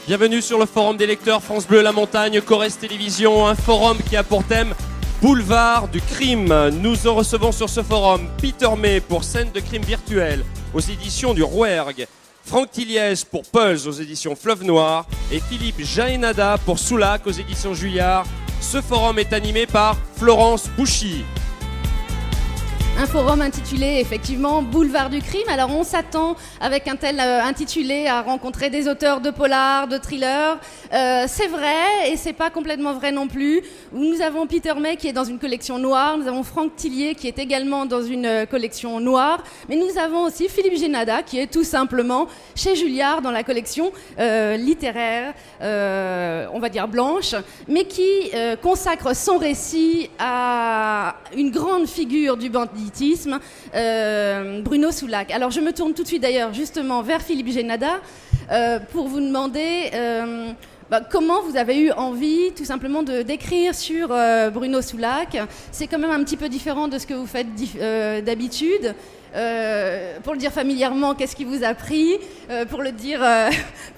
Bienvenue sur le forum des lecteurs France Bleu La Montagne, Corrèze Télévision, un forum qui a pour thème Boulevard du crime. Nous recevons sur ce forum Peter May pour Scène de crime virtuelle aux éditions du Rouergue, Franck Tilliez pour Pulse aux éditions Fleuve Noir et Philippe Jaénada pour Soulac aux éditions Juliard. Ce forum est animé par Florence Bouchy. Un forum intitulé effectivement Boulevard du crime. Alors on s'attend avec un tel intitulé à rencontrer des auteurs de polars, de thrillers. C'est vrai et c'est pas complètement vrai non plus. Nous avons Peter May qui est dans une collection noire. Nous avons Franck Tilliez qui est également dans une collection noire. Mais nous avons aussi Philippe Jaénada qui est tout simplement chez Juliard dans la collection littéraire, on va dire blanche, mais qui consacre son récit à une grande figure du banditisme. Bruno Soulac. Alors je me tourne tout de suite d'ailleurs justement vers Philippe Jaénada pour vous demander comment vous avez eu envie tout simplement de d'écrire sur Bruno Soulac. C'est quand même un petit peu différent de ce que vous faites d'habitude. Pour le dire familièrement, qu'est-ce qui vous a pris pour le dire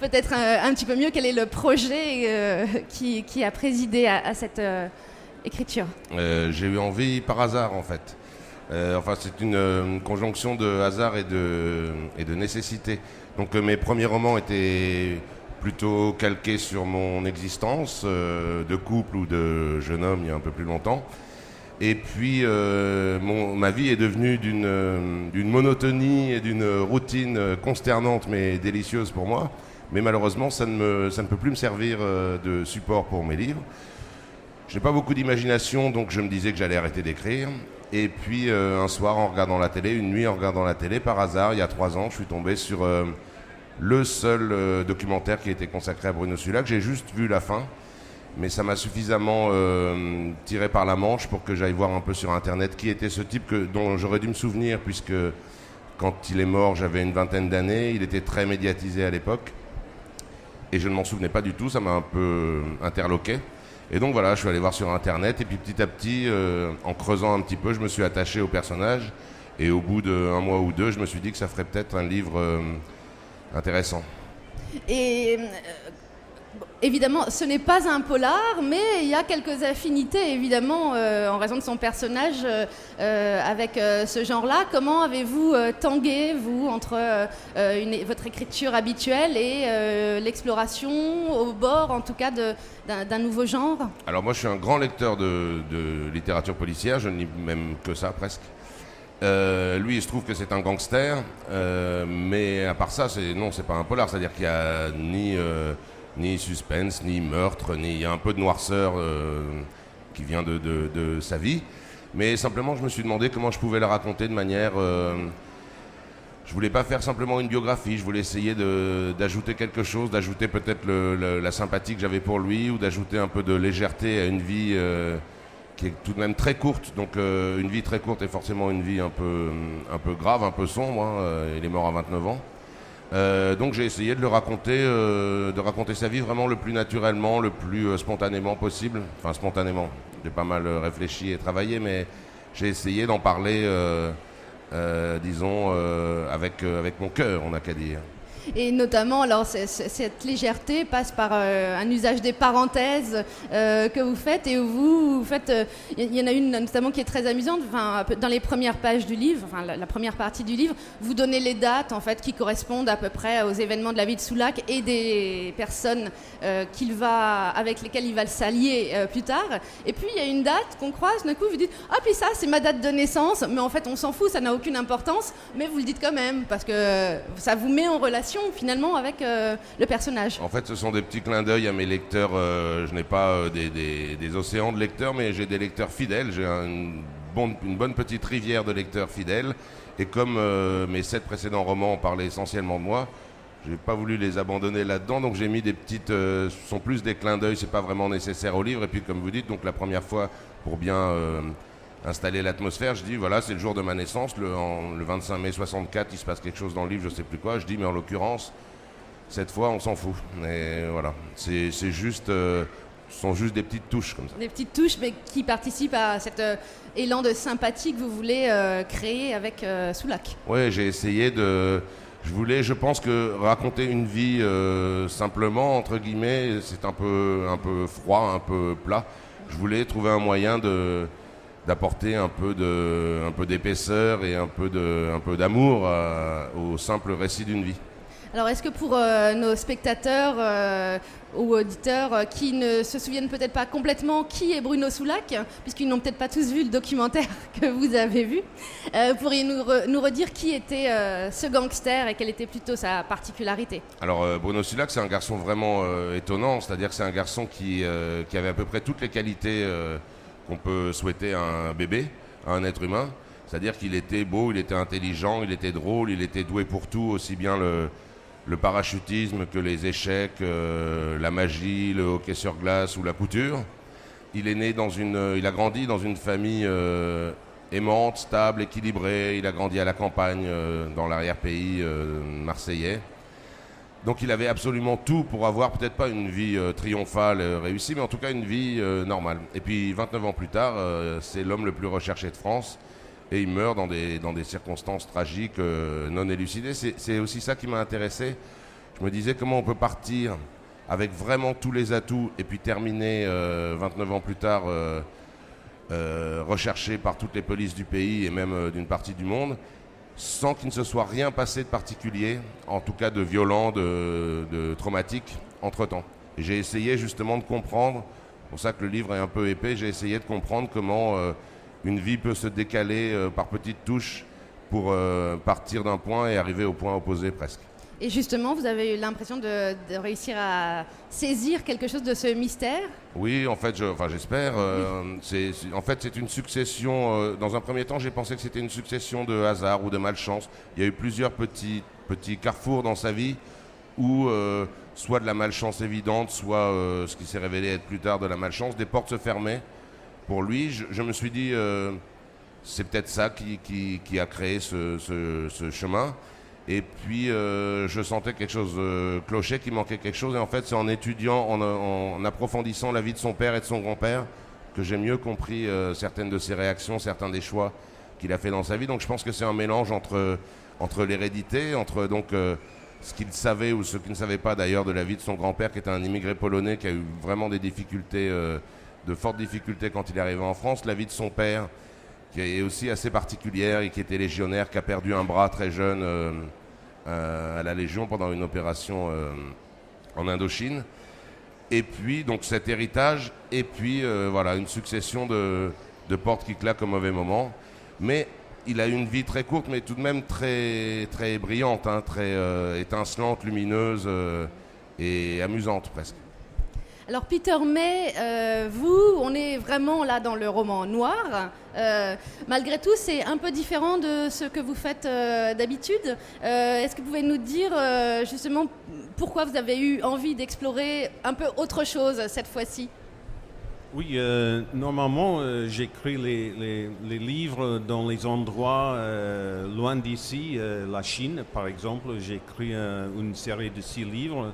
peut-être un petit peu mieux, quel est le projet qui a présidé à cette écriture? J'ai eu envie par hasard en fait. C'est une conjonction de hasard et de nécessité. Donc mes premiers romans étaient plutôt calqués sur mon existence de couple ou de jeune homme il y a un peu plus longtemps. Et puis ma vie est devenue d'une monotonie et d'une routine consternante mais délicieuse pour moi. Mais malheureusement, ça ne peut plus me servir de support pour mes livres. Je n'ai pas beaucoup d'imagination, donc je me disais que j'allais arrêter d'écrire. Et puis un soir, en regardant la télé, une nuit en regardant la télé, par hasard, il y a 3 ans, je suis tombé sur le seul documentaire qui était consacré à Bruno Soulac. J'ai juste vu la fin, mais ça m'a suffisamment tiré par la manche pour que j'aille voir un peu sur Internet qui était ce type dont j'aurais dû me souvenir, puisque quand il est mort, j'avais une 20aine d'années, il était très médiatisé à l'époque, et je ne m'en souvenais pas du tout, ça m'a un peu interloqué. Et donc voilà, je suis allé voir sur Internet et puis petit à petit, en creusant un petit peu, je me suis attaché au personnage. Et au bout d'1 mois ou 2, je me suis dit que ça ferait peut-être un livre intéressant. Et évidemment, ce n'est pas un polar, mais il y a quelques affinités, évidemment, en raison de son personnage avec ce genre-là. Comment avez-vous tangué, vous, entre votre écriture habituelle et l'exploration, au bord, en tout cas, d'un nouveau genre? Alors moi, je suis un grand lecteur de littérature policière, je ne lis même que ça, presque. Lui, il se trouve que c'est un gangster, mais à part ça, c'est pas un polar, c'est-à-dire qu'il n'y a ni suspense, ni meurtre, il y a un peu de noirceur qui vient de sa vie. Mais simplement, je me suis demandé comment je pouvais la raconter de manière... je voulais pas faire simplement une biographie, je voulais essayer d'ajouter quelque chose, d'ajouter peut-être la sympathie que j'avais pour lui, ou d'ajouter un peu de légèreté à une vie qui est tout de même très courte. Donc une vie très courte est forcément une vie un peu grave, un peu sombre. Il est mort à 29 ans. Donc j'ai essayé de raconter sa vie vraiment le plus naturellement, le plus spontanément possible. Enfin spontanément, j'ai pas mal réfléchi et travaillé, mais j'ai essayé d'en parler, disons, avec mon cœur, on n'a qu'à dire. Et notamment, alors, cette légèreté passe par un usage des parenthèses que vous faites. Et vous faites... Il y en a une notamment qui est très amusante. Enfin, dans les premières pages du livre, enfin, la première partie du livre, vous donnez les dates en fait, qui correspondent à peu près aux événements de la vie de Soulac et des personnes avec lesquelles il va s'allier plus tard. Et puis, il y a une date qu'on croise. D'un coup, vous dites « Ah, puis ça, c'est ma date de naissance. » Mais en fait, on s'en fout, ça n'a aucune importance. Mais vous le dites quand même, parce que ça vous met en relation finalement avec le personnage. En fait, ce sont des petits clins d'œil à mes lecteurs. Je n'ai pas des océans de lecteurs, mais j'ai des lecteurs fidèles. J'ai une bonne petite rivière de lecteurs fidèles. Et comme mes 7 précédents romans parlaient essentiellement de moi, je n'ai pas voulu les abandonner là-dedans. Donc j'ai mis des petites... ce sont plus des clins d'œil, c'est pas vraiment nécessaire au livre. Et puis comme vous dites, donc la première fois, pour bien installer l'atmosphère, je dis voilà, c'est le jour de ma naissance, le 25 mai 64, il se passe quelque chose dans le livre, je sais plus quoi. Je dis mais en l'occurrence, cette fois on s'en fout. Et voilà, c'est juste, ce sont juste des petites touches comme ça. Des petites touches, mais qui participent à cet élan de sympathie que vous voulez créer avec Soulac. Oui, j'ai essayé de... Je pense que raconter une vie simplement, entre guillemets, c'est un peu froid, un peu plat. Je voulais trouver un moyen d'apporter un peu d'épaisseur et un peu d'amour au simple récit d'une vie. Alors, est-ce que pour nos spectateurs ou auditeurs qui ne se souviennent peut-être pas complètement qui est Bruno Soulac, puisqu'ils n'ont peut-être pas tous vu le documentaire que vous avez vu, pourriez-vous nous redire qui était ce gangster et quelle était plutôt sa particularité? Alors, Bruno Soulac, c'est un garçon vraiment étonnant, c'est-à-dire que c'est un garçon qui avait à peu près toutes les qualités qu'on peut souhaiter à un bébé, à un être humain. C'est-à-dire qu'il était beau, il était intelligent, il était drôle, il était doué pour tout, aussi bien le parachutisme que les échecs, la magie, le hockey sur glace ou la couture. Il a grandi dans une famille aimante, stable, équilibrée. Il a grandi à la campagne, dans l'arrière-pays marseillais. Donc il avait absolument tout pour avoir peut-être pas une vie triomphale, réussie, mais en tout cas une vie normale. Et puis 29 ans plus tard, c'est l'homme le plus recherché de France. Et il meurt dans des circonstances tragiques, non élucidées. C'est aussi ça qui m'a intéressé. Je me disais comment on peut partir avec vraiment tous les atouts et puis terminer 29 ans plus tard recherché par toutes les polices du pays et même d'une partie du monde, sans qu'il ne se soit rien passé de particulier, en tout cas de violent, de traumatique entre-temps. Et j'ai essayé justement de comprendre, c'est pour ça que le livre est un peu épais, j'ai essayé de comprendre comment une vie peut se décaler par petites touches pour partir d'un point et arriver au point opposé presque. Et justement, vous avez eu l'impression de réussir à saisir quelque chose de ce mystère? Oui, en fait, j'espère. En fait, c'est une succession. Dans un premier temps, j'ai pensé que c'était une succession de hasard ou de malchance. Il y a eu plusieurs petits carrefours dans sa vie où soit de la malchance évidente, soit ce qui s'est révélé être plus tard de la malchance, des portes se fermaient. Pour lui, je me suis dit, c'est peut-être ça qui a créé ce chemin. Et puis, je sentais quelque chose clochait, qu'il manquait quelque chose. Et en fait, c'est en étudiant, en approfondissant la vie de son père et de son grand-père, que j'ai mieux compris certaines de ses réactions, certains des choix qu'il a fait dans sa vie. Donc, je pense que c'est un mélange entre l'hérédité, entre donc ce qu'il savait ou ce qu'il ne savait pas d'ailleurs de la vie de son grand-père, qui était un immigré polonais qui a eu vraiment des difficultés, de fortes difficultés quand il est arrivé en France, la vie de son père, qui est aussi assez particulière et qui était légionnaire, qui a perdu un bras très jeune à la Légion pendant une opération en Indochine. Et puis, donc, cet héritage, et puis, voilà, une succession de portes qui claquent au mauvais moment. Mais il a eu une vie très courte, mais tout de même très, très brillante, hein, très étincelante, lumineuse et amusante presque. Alors Peter May, on est vraiment là dans le roman noir. Malgré tout, c'est un peu différent de ce que vous faites d'habitude. Est-ce que vous pouvez nous dire justement pourquoi vous avez eu envie d'explorer un peu autre chose cette fois-ci? Oui, normalement, j'écris les livres dans les endroits loin d'ici. La Chine, par exemple, j'ai écrit une série de 6 livres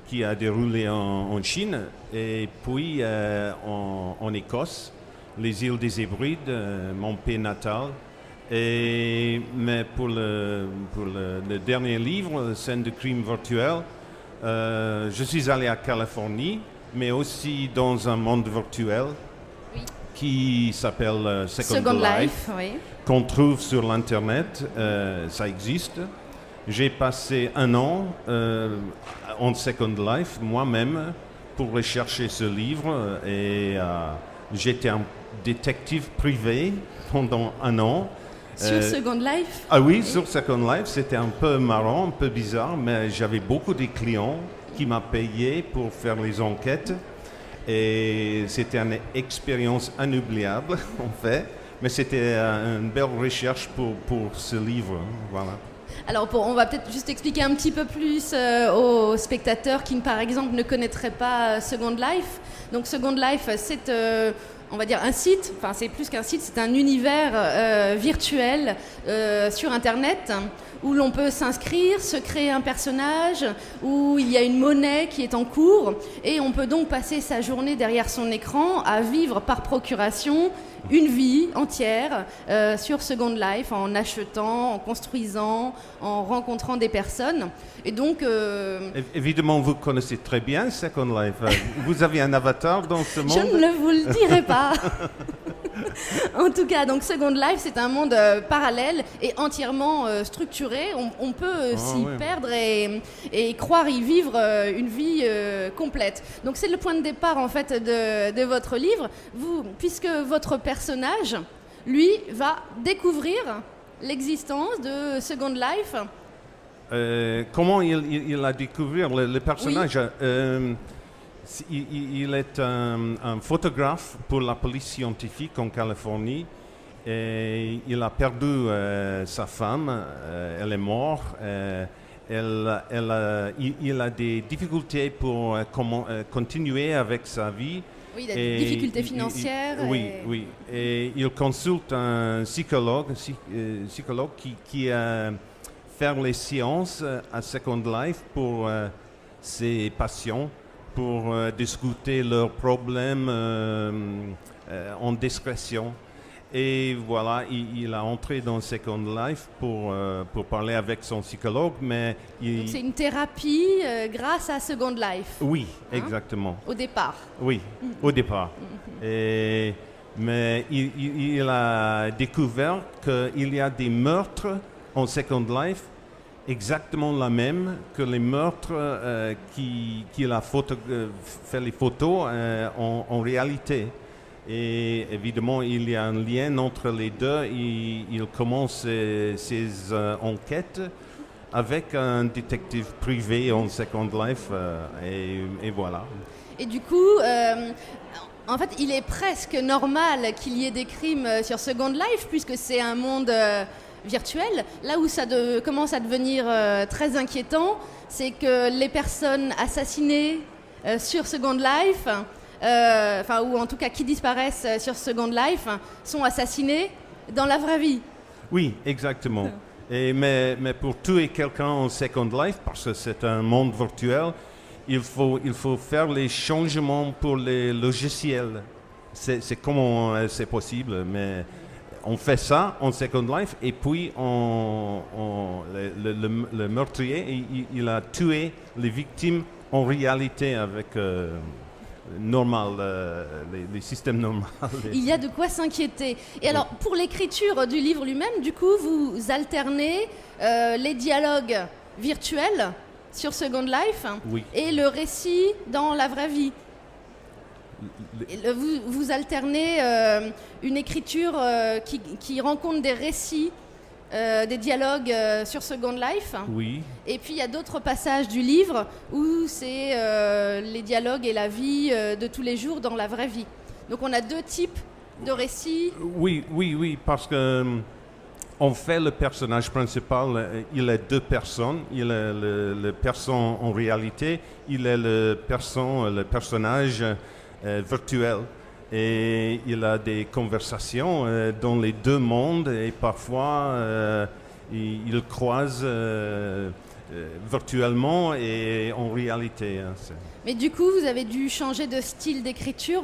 qui a déroulé en Chine, et puis en Écosse, les îles des Hébrides, mon pays natal. Mais pour le dernier livre, Scène de crime virtuel, je suis allé à Californie, mais aussi dans un monde virtuel qui s'appelle Second Life, oui. qu'on trouve sur l'Internet, ça existe. J'ai passé 1 an en Second Life, moi-même, pour rechercher ce livre. Et j'étais un détective privé pendant 1 an. Sur Second Life? Ah oui, sur Second Life. C'était un peu marrant, un peu bizarre, mais j'avais beaucoup de clients qui m'ont payé pour faire les enquêtes. Et c'était une expérience inoubliable, en fait. Mais c'était une belle recherche pour ce livre. Voilà. Alors, on va peut-être juste expliquer un petit peu plus aux spectateurs qui, par exemple, ne connaîtraient pas Second Life. Donc, Second Life, c'est on va dire un site, enfin c'est plus qu'un site, c'est un univers virtuel sur Internet où l'on peut s'inscrire, se créer un personnage, où il y a une monnaie qui est en cours et on peut donc passer sa journée derrière son écran à vivre par procuration une vie entière sur Second Life en achetant, en construisant, en rencontrant des personnes. Et donc, Évidemment, vous connaissez très bien Second Life. Vous avez un avatar dans ce monde? je ne vous le dirai pas. En tout cas, donc Second Life, c'est un monde parallèle et entièrement structuré. On peut s'y perdre et croire y vivre une vie complète. Donc c'est le point de départ en fait de votre livre, puisque votre personnage, lui, va découvrir l'existence de Second Life. Comment il a découvert le personnage? Il est un photographe pour la police scientifique en Californie et il a perdu sa femme, elle est morte. Il a des difficultés pour continuer avec sa vie. Oui, il a des difficultés financières. Oui. Et il consulte un psychologue qui fait les séances à Second Life pour ses patients, pour discuter leurs problèmes en discrétion. Et voilà, il a entré dans Second Life pour parler avec son psychologue, mais... Donc c'est une thérapie grâce à Second Life. Oui, exactement. Au départ. Oui, au départ. Mais il a découvert qu'il y a des meurtres en Second Life exactement la même que les meurtres qu'il a fait les photos en réalité. Et évidemment, il y a un lien entre les deux. Il commence ses enquêtes avec un détective privé en Second Life et voilà. Et du coup, en fait, il est presque normal qu'il y ait des crimes sur Second Life puisque c'est un monde virtuel. Là où ça commence à devenir très inquiétant, c'est que les personnes assassinées sur Second Life, ou en tout cas qui disparaissent sur Second Life, sont assassinées dans la vraie vie. Oui, exactement. Mais pour tuer quelqu'un en Second Life, parce que c'est un monde virtuel, il faut faire les changements pour les logiciels. C'est comment c'est possible, mais on fait ça en Second Life et puis le meurtrier, il a tué les victimes en réalité avec les systèmes normaux. Il y a de quoi s'inquiéter. Et alors, pour l'écriture du livre lui-même, du coup, vous alternez les dialogues virtuels sur Second Life et le récit dans la vraie vie. Vous alternez une écriture qui rencontre des récits, des dialogues sur Second Life. Oui. Et puis il y a d'autres passages du livre où c'est les dialogues et la vie de tous les jours dans la vraie vie. Donc on a deux types de récits. Oui, parce que en fait le personnage principal, il est deux personnes. Il est le personne en réalité, il est le personnage virtuel. Et il a des conversations dans les deux mondes et parfois il croise virtuellement et en réalité. Mais du coup, vous avez dû changer de style d'écriture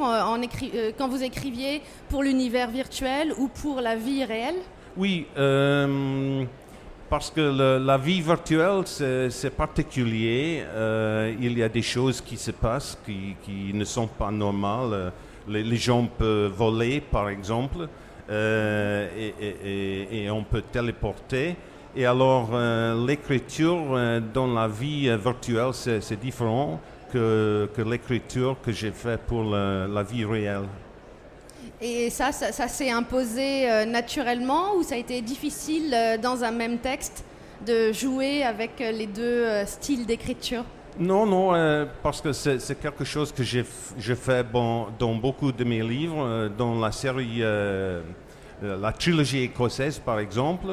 quand vous écriviez pour l'univers virtuel ou pour la vie réelle? Oui, parce que la vie virtuelle, c'est particulier. Il y a des choses qui se passent qui ne sont pas normales. Les gens peuvent voler, par exemple, et on peut téléporter. Et alors, l'écriture dans la vie virtuelle, c'est différent que l'écriture que j'ai faite pour la vie réelle. Et ça s'est imposé naturellement ou ça a été difficile dans un même texte de jouer avec les deux styles d'écriture? Non, parce que c'est quelque chose que je fais dans beaucoup de mes livres, dans la série, la trilogie écossaise par exemple.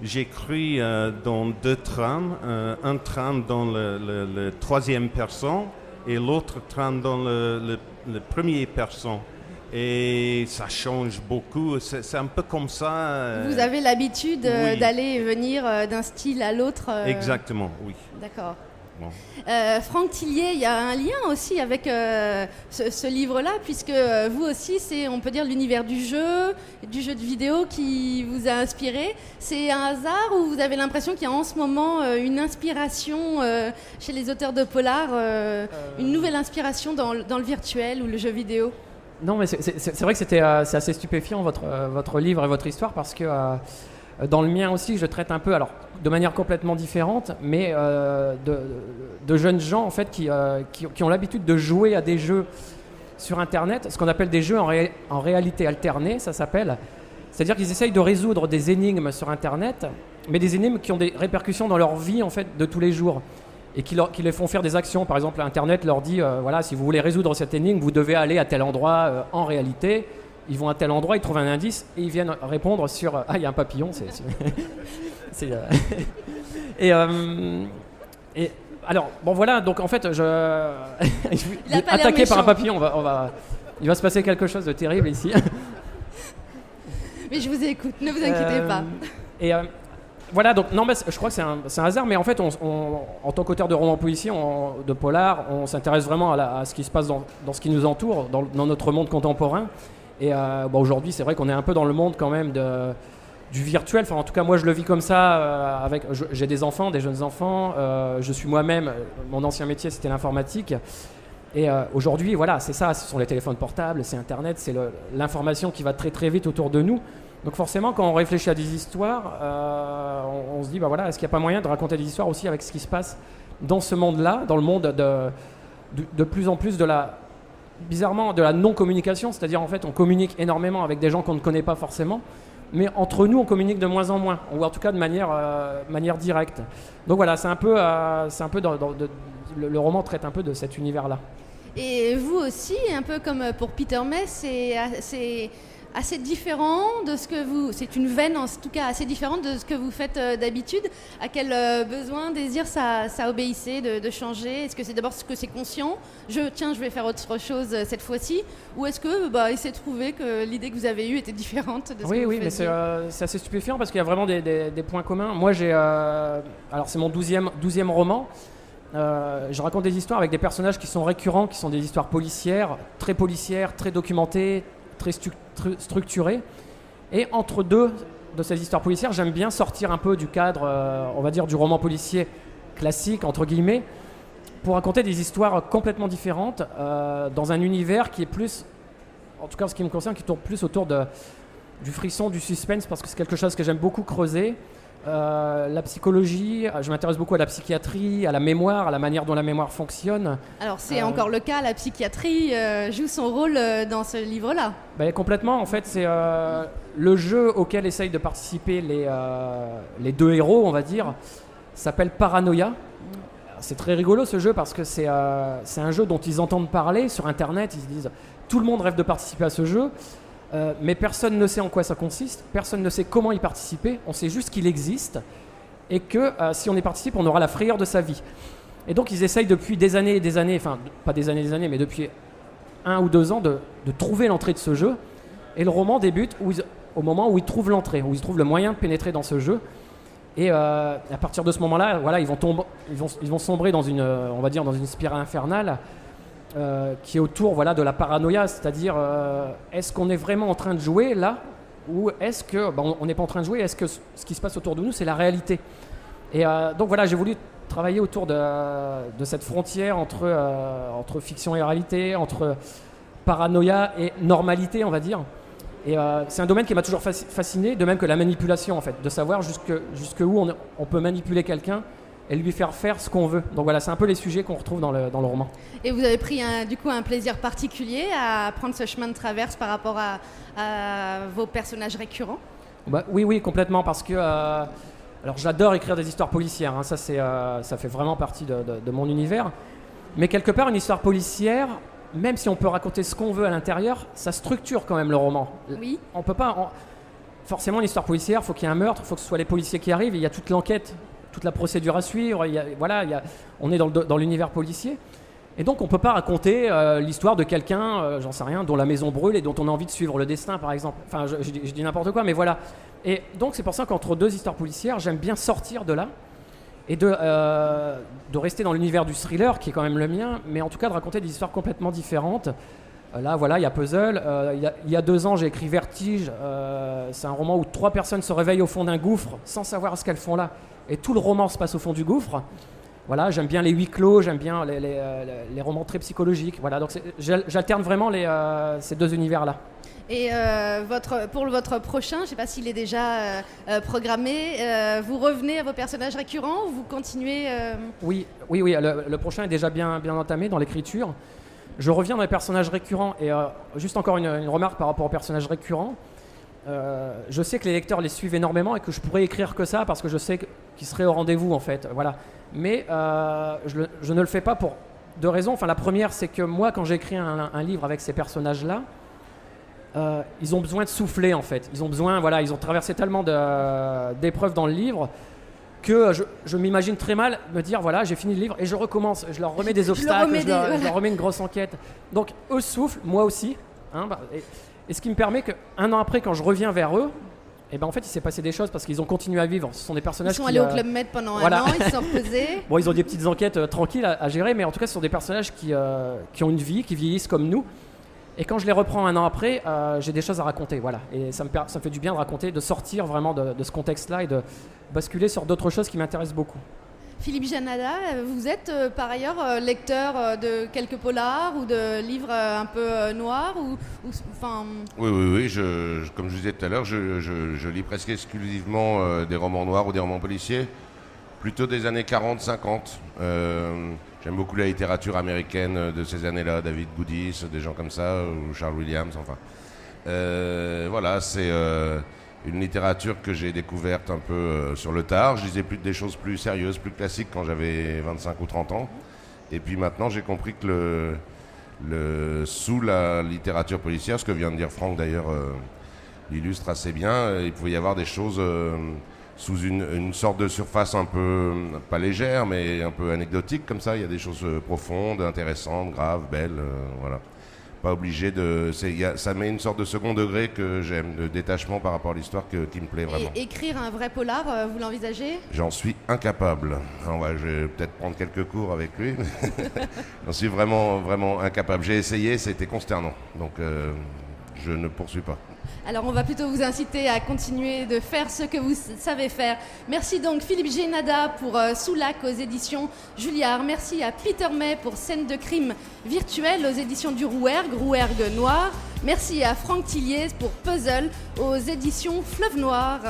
J'écris dans deux trames, un trame dans le troisième personne et l'autre trame dans le premier personne. Et ça change beaucoup. C'est un peu comme ça. Vous avez l'habitude oui. d'aller et venir d'un style à l'autre. Exactement, oui. D'accord. Bon. Franck Tillier, il y a un lien aussi avec ce livre-là, puisque vous aussi, c'est, on peut dire, l'univers du jeu de vidéo qui vous a inspiré. C'est un hasard ou vous avez l'impression qu'il y a en ce moment une inspiration chez les auteurs de polar, une nouvelle inspiration dans le virtuel ou le jeu vidéo? Non, mais c'est vrai que c'est assez stupéfiant votre livre et votre histoire, parce que dans le mien aussi, je traite un peu, alors de manière complètement différente, mais de jeunes gens en fait qui ont l'habitude de jouer à des jeux sur Internet, ce qu'on appelle des jeux en réalité alternée, ça s'appelle. C'est-à-dire qu'ils essayent de résoudre des énigmes sur Internet, mais des énigmes qui ont des répercussions dans leur vie en fait de tous les jours, et qui les font faire des actions. Par exemple, Internet leur dit voilà, si vous voulez résoudre cette énigme, vous devez aller à tel endroit en réalité. Ils vont à tel endroit, ils trouvent un indice et ils viennent répondre sur il y a un papillon. Et alors bon voilà, donc en fait je suis attaqué par un papillon. Il va se passer quelque chose de terrible ici. Mais je vous écoute, ne vous inquiétez pas. Et voilà, donc non, mais je crois que c'est un hasard, mais en fait, en tant qu'auteur de romans policiers, de polar, on s'intéresse vraiment à ce qui se passe dans ce qui nous entoure, dans notre monde contemporain. Et aujourd'hui, c'est vrai qu'on est un peu dans le monde quand même du virtuel. Enfin, en tout cas, moi, je le vis comme ça. J'ai des enfants, des jeunes enfants. Je suis moi-même. Mon ancien métier, c'était l'informatique. Et aujourd'hui, voilà, c'est ça. Ce sont les téléphones portables, c'est Internet, c'est l'information qui va très très vite autour de nous. Donc forcément, quand on réfléchit à des histoires, on se dit, bah voilà, est-ce qu'il n'y a pas moyen de raconter des histoires aussi avec ce qui se passe dans ce monde-là, dans le monde de plus en plus bizarrement, de la non-communication, c'est-à-dire en fait, on communique énormément avec des gens qu'on ne connaît pas forcément, mais entre nous, on communique de moins en moins, ou en tout cas de manière directe. Donc voilà, c'est un peu le roman traite un peu de cet univers-là. Et vous aussi, un peu comme pour Peter May, c'est assez différent de ce que vous... C'est une veine, en tout cas, assez différente de ce que vous faites d'habitude. À quel besoin, désir ça obéissait de changer? Est-ce que c'est d'abord ce que c'est conscient? Je vais faire autre chose cette fois-ci. Ou est-ce que il s'est trouvé que l'idée que vous avez eue était différente de ce que vous faisiez? Oui, mais c'est assez stupéfiant parce qu'il y a vraiment des points communs. Moi, alors c'est mon 12e roman. Je raconte des histoires avec des personnages qui sont récurrents, qui sont des histoires policières, très documentées, très structurées. Et entre deux de ces histoires policières, j'aime bien sortir un peu du cadre, on va dire, du roman policier classique, entre guillemets, pour raconter des histoires complètement différentes dans un univers qui est plus, en tout cas en ce qui me concerne, qui tourne plus autour du frisson, du suspense, parce que c'est quelque chose que j'aime beaucoup creuser. La psychologie, je m'intéresse beaucoup à la psychiatrie, à la mémoire, à la manière dont la mémoire fonctionne. Alors c'est encore le cas, la psychiatrie joue son rôle dans ce livre-là. Complètement, en fait, c'est le jeu auquel essayent de participer les deux héros, on va dire, s'appelle Paranoia. C'est très rigolo ce jeu parce que c'est un jeu dont ils entendent parler sur Internet, ils se disent tout le monde rêve de participer à ce jeu. Mais personne ne sait en quoi ça consiste, personne ne sait comment y participer, on sait juste qu'il existe et que si on y participe, on aura la frayeur de sa vie. Et donc ils essayent depuis des années et des années, enfin pas des années, mais depuis 1 ou 2 ans de trouver l'entrée de ce jeu. Et le roman débute au moment où ils trouvent l'entrée, où ils trouvent le moyen de pénétrer dans ce jeu. Et à partir de ce moment-là, voilà, ils vont sombrer dans on va dire dans une spirale infernale. Qui est autour de la paranoïa, c'est-à-dire est-ce qu'on est vraiment en train de jouer là, ou est-ce que on n'est pas en train de jouer, est-ce que ce qui se passe autour de nous c'est la réalité? Et donc voilà, j'ai voulu travailler autour de cette frontière entre fiction et réalité, entre paranoïa et normalité, on va dire. Et c'est un domaine qui m'a toujours fasciné, de même que la manipulation en fait, de savoir jusqu'où on peut manipuler quelqu'un et lui faire faire ce qu'on veut. Donc voilà, c'est un peu les sujets qu'on retrouve dans le roman. Et vous avez pris un plaisir particulier à prendre ce chemin de traverse par rapport à vos personnages récurrents? Oui, complètement, parce que alors j'adore écrire des histoires policières, hein, ça fait vraiment partie de mon univers. Mais quelque part, une histoire policière, même si on peut raconter ce qu'on veut à l'intérieur, ça structure quand même le roman. Oui. On peut pas... Forcément, une histoire policière, il faut qu'il y ait un meurtre, il faut que ce soit les policiers qui arrivent, il y a toute l'enquête, toute la procédure à suivre, on est dans l'univers policier. Et donc on peut pas raconter l'histoire de quelqu'un, j'en sais rien, dont la maison brûle et dont on a envie de suivre le destin, par exemple. Enfin, je dis n'importe quoi, mais voilà. Et donc c'est pour ça qu'entre deux histoires policières, j'aime bien sortir de là et de rester dans l'univers du thriller, qui est quand même le mien, mais en tout cas de raconter des histoires complètement différentes. Là, voilà, il y a Puzzle. Il y a 2 ans, j'ai écrit Vertige. C'est un roman où 3 personnes se réveillent au fond d'un gouffre sans savoir ce qu'elles font là. Et tout le roman se passe au fond du gouffre. Voilà, j'aime bien les huis clos, j'aime bien les romans très psychologiques. Voilà, donc j'alterne vraiment ces 2 univers-là. Et pour votre prochain, je ne sais pas s'il est déjà programmé, vous revenez à vos personnages récurrents ou vous continuez Oui, le prochain est déjà bien entamé dans l'écriture. Je reviens dans les personnages récurrents et juste encore une remarque par rapport aux personnages récurrents. Je sais que les lecteurs les suivent énormément et que je pourrais écrire que ça parce que je sais qu'ils seraient au rendez-vous en fait. Voilà. Mais je ne le fais pas pour 2 raisons. Enfin, la première, c'est que moi, quand j'écris un livre avec ces personnages-là, ils ont besoin de souffler en fait. Ils ont traversé tellement d'épreuves dans le livre que je m'imagine très mal me dire voilà, j'ai fini le livre et je recommence, je leur remets des obstacles, je leur remets une grosse enquête. Donc eux soufflent, moi aussi, hein, et ce qui me permet qu'un an après, quand je reviens vers eux, et ben en fait il s'est passé des choses parce qu'ils ont continué à vivre. Ce sont des personnages qui sont allés au Club Med pendant un an, ils se sont reposés. Bon, ils ont des petites enquêtes tranquilles à gérer, mais en tout cas ce sont des personnages qui ont une vie, qui vieillissent comme nous. Et quand je les reprends un an après, j'ai des choses à raconter, voilà. Et ça me fait du bien de raconter, de sortir vraiment de ce contexte-là et de basculer sur d'autres choses qui m'intéressent beaucoup. Philippe Janada, vous êtes par ailleurs lecteur de quelques polars ou de livres un peu noirs Oui, comme je vous disais tout à l'heure, je lis presque exclusivement des romans noirs ou des romans policiers, plutôt des années 40-50. J'aime beaucoup la littérature américaine de ces années-là, David Goodis, des gens comme ça, ou Charles Williams, enfin. Voilà, c'est une littérature que j'ai découverte un peu sur le tard. Je lisais des choses plus sérieuses, plus classiques quand j'avais 25 ou 30 ans. Et puis maintenant, j'ai compris que sous la littérature policière, ce que vient de dire Franck d'ailleurs l'illustre assez bien, il pouvait y avoir des choses sous une sorte de surface un peu, pas légère, mais un peu anecdotique comme ça. Il y a des choses profondes, intéressantes, graves, belles, voilà. Pas obligé ça met une sorte de second degré que j'aime, de détachement par rapport à l'histoire qui me plaît vraiment. Et écrire un vrai polar, vous l'envisagez ? J'en suis incapable. Alors, je vais peut-être prendre quelques cours avec lui. J'en suis vraiment, vraiment incapable. J'ai essayé, c'était consternant. Donc, je ne poursuis pas. Alors on va plutôt vous inciter à continuer de faire ce que vous savez faire. Merci donc Philippe Génada pour Soulac aux éditions Julliard. Merci à Peter May pour Scène de crime virtuelle aux éditions du Rouergue Noir. Merci à Franck Tilliez pour Puzzle aux éditions Fleuve Noir.